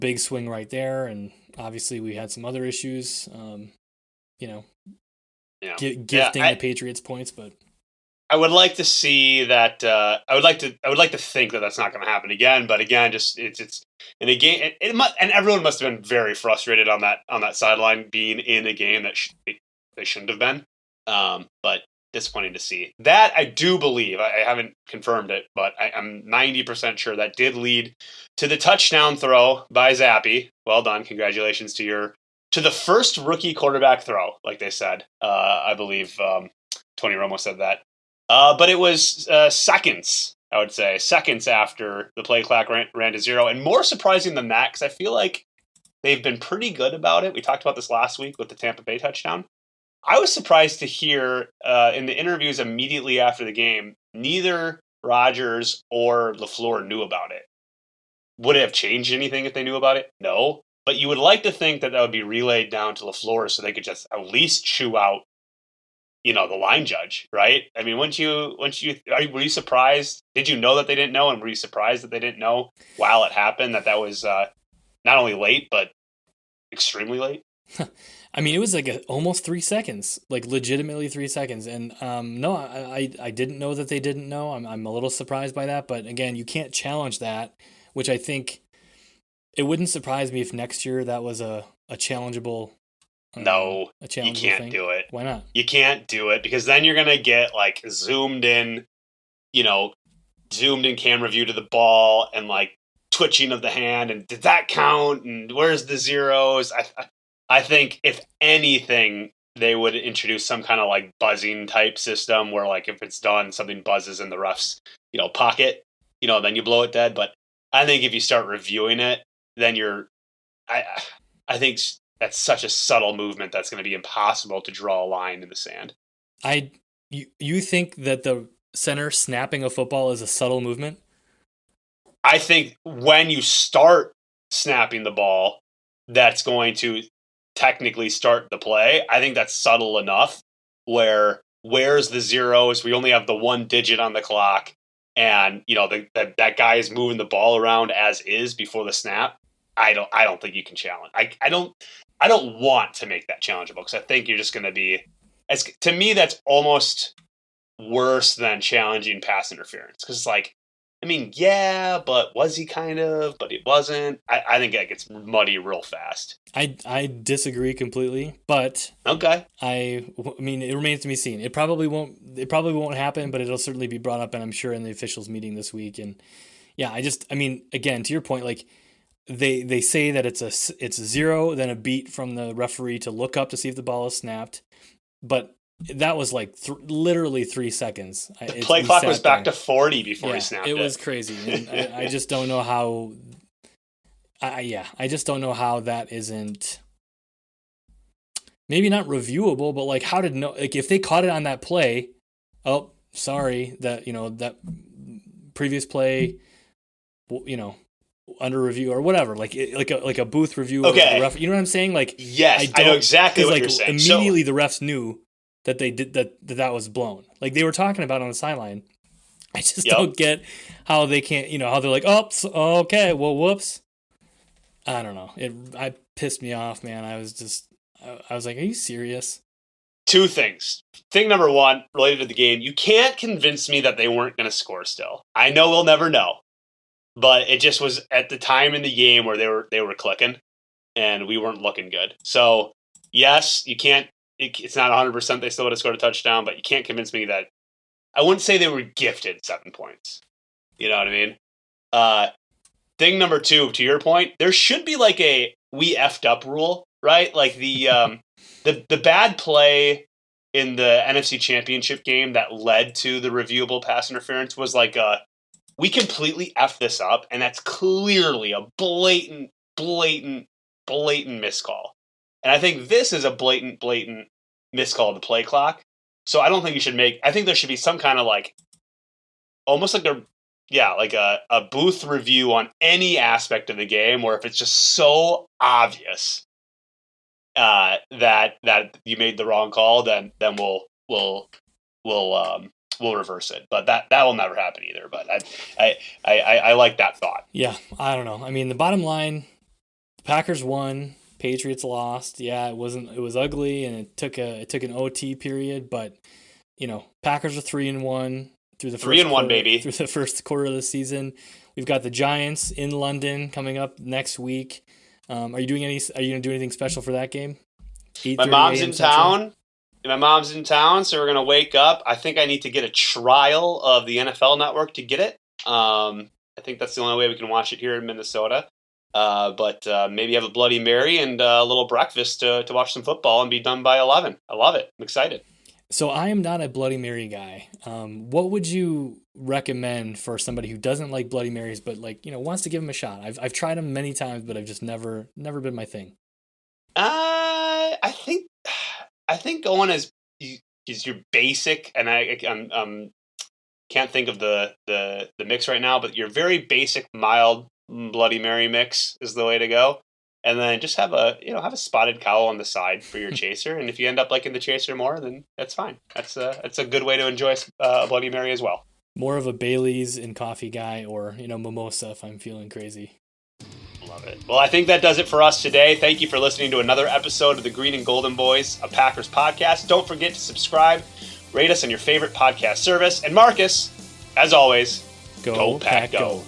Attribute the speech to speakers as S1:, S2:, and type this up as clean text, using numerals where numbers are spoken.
S1: big swing right there, and obviously we had some other issues. You know,
S2: Yeah. Yeah.
S1: gifting the Patriots points, but
S2: I would like to see that. I would like to think that that's not going to happen again. But again, just it's in a game. And everyone must have been very frustrated on that sideline being in a game that they shouldn't have been. But disappointing to see. That I do believe. I haven't confirmed it, but I'm 90% sure that did lead to the touchdown throw by Zappy. Well done. Congratulations to the first rookie quarterback throw, like they said. I believe Tony Romo said that. But it was seconds, I would say, seconds after the play clock ran to zero. And more surprising than that, because I feel like they've been pretty good about it. We talked about this last week with the Tampa Bay touchdown. I was surprised to hear in the interviews immediately after the game, neither Rodgers or LaFleur knew about it. Would it have changed anything if they knew about it? No. But you would like to think that would be relayed down to LaFleur so they could just at least chew out the line judge, right? I mean, were you surprised? Did you know that they didn't know, and were you surprised that they didn't know while it happened that was not only late but extremely late?
S1: I mean, it was like almost 3 seconds, like legitimately 3 seconds. And no, I didn't know that they didn't know. I'm a little surprised by that, but again, you can't challenge that, which I think it wouldn't surprise me if next year that was a challengeable.
S2: No,
S1: A
S2: you
S1: challengeable
S2: can't
S1: thing.
S2: do it.
S1: Why not?
S2: You can't do it because then you're gonna get like you know, zoomed in camera view to the ball and like twitching of the hand, and did that count? And where's the zeros? I think if anything, they would introduce some kind of like buzzing type system where like if it's done, something buzzes in the ref's pocket, then you blow it dead. But I think if you start reviewing it, then I I think that's such a subtle movement that's going to be impossible to draw a line in the sand.
S1: You think that the center snapping a football is a subtle movement?
S2: I think when you start snapping the ball, that's going to technically start the play. I think that's subtle enough where's the zeros? We only have the one digit on the clock, and that guy is moving the ball around as is before the snap. I don't think you can challenge. I don't want to make that challengeable because I think you're just going to be to me that's almost worse than challenging pass interference because it's like, I mean, yeah, but was he kind of? But he wasn't. I think that gets muddy real fast.
S1: I disagree completely, but
S2: Okay.
S1: I mean, it remains to be seen. It probably won't. It probably won't happen, but it'll certainly be brought up, and I'm sure in the officials meeting this week. And yeah, I mean, again, to your point, like they say that it's a zero, then a beat from the referee to look up to see if the ball is snapped, but that was like literally 3 seconds.
S2: The play clock was back to 40 before he snapped it.
S1: It was crazy, and I just don't know how. I just don't know how that isn't maybe not reviewable, but like how did like if they caught it on that play, oh sorry that that previous play, under review or whatever, like a booth review.
S2: Okay,
S1: of the ref, you know what I'm saying? Like
S2: yes, I know exactly what
S1: like,
S2: you're saying.
S1: Immediately the refs knew that they did that was blown. Like they were talking about on the sideline. I just don't get how they can't. How they're like, oh, okay, well, whoops. I don't know. I pissed me off, man. I was like, are you serious?
S2: Two things. Thing number one, related to the game, you can't convince me that they weren't going to score still. I know we'll never know, but it just was at the time in the game where they were clicking, and we weren't looking good. So yes, you can't. It's not 100% they still would have scored a touchdown, but you can't convince me that. I wouldn't say they were gifted 7 points. You know what I mean? Thing number two, to your point, there should be like a we effed up rule, right? Like the bad play in the NFC Championship game that led to the reviewable pass interference was like we completely effed this up, and that's clearly a blatant miscall. And I think this is a blatant miscall of the play clock. So I don't think you should I think there should be some kind of like almost like a booth review on any aspect of the game where if it's just so obvious that you made the wrong call, then we'll reverse it. But that will never happen either. But I like that thought.
S1: Yeah, I don't know. I mean, the bottom line, Packers won. Patriots lost. Yeah, it was ugly, and it took an OT period. But Packers are 3-1 through the
S2: Three
S1: first
S2: and one,
S1: quarter,
S2: baby.
S1: through the first quarter of the season. We've got the Giants in London coming up next week. Are you going to do anything special for that game?
S2: My
S1: 8:30
S2: mom's
S1: a.m.
S2: in
S1: Central.
S2: town. My mom's in town, so we're gonna wake up. I think I need to get a trial of the NFL Network to get it. I think that's the only way we can watch it here in Minnesota. But maybe have a Bloody Mary and a little breakfast to watch some football and be done by 11. I love it. I'm excited.
S1: So I am not a Bloody Mary guy. What would you recommend for somebody who doesn't like Bloody Marys, but wants to give them a shot? I've tried them many times, but I've just never been my thing.
S2: I think going is your basic, and I'm can't think of the mix right now, but your very basic mild Bloody Mary mix is the way to go. And then just have a spotted cowl on the side for your chaser, and if you end up liking the chaser more, then that's fine. That's a good way to enjoy a Bloody Mary as well.
S1: More of a Bailey's and coffee guy, or mimosa if I'm feeling crazy.
S2: Love it. Well, I think that does it for us today. Thank you for listening to another episode of the Green and Golden Boys, a Packers podcast. Don't forget to subscribe, rate us on your favorite podcast service, and Marcus, as always,
S1: Go Pack, go.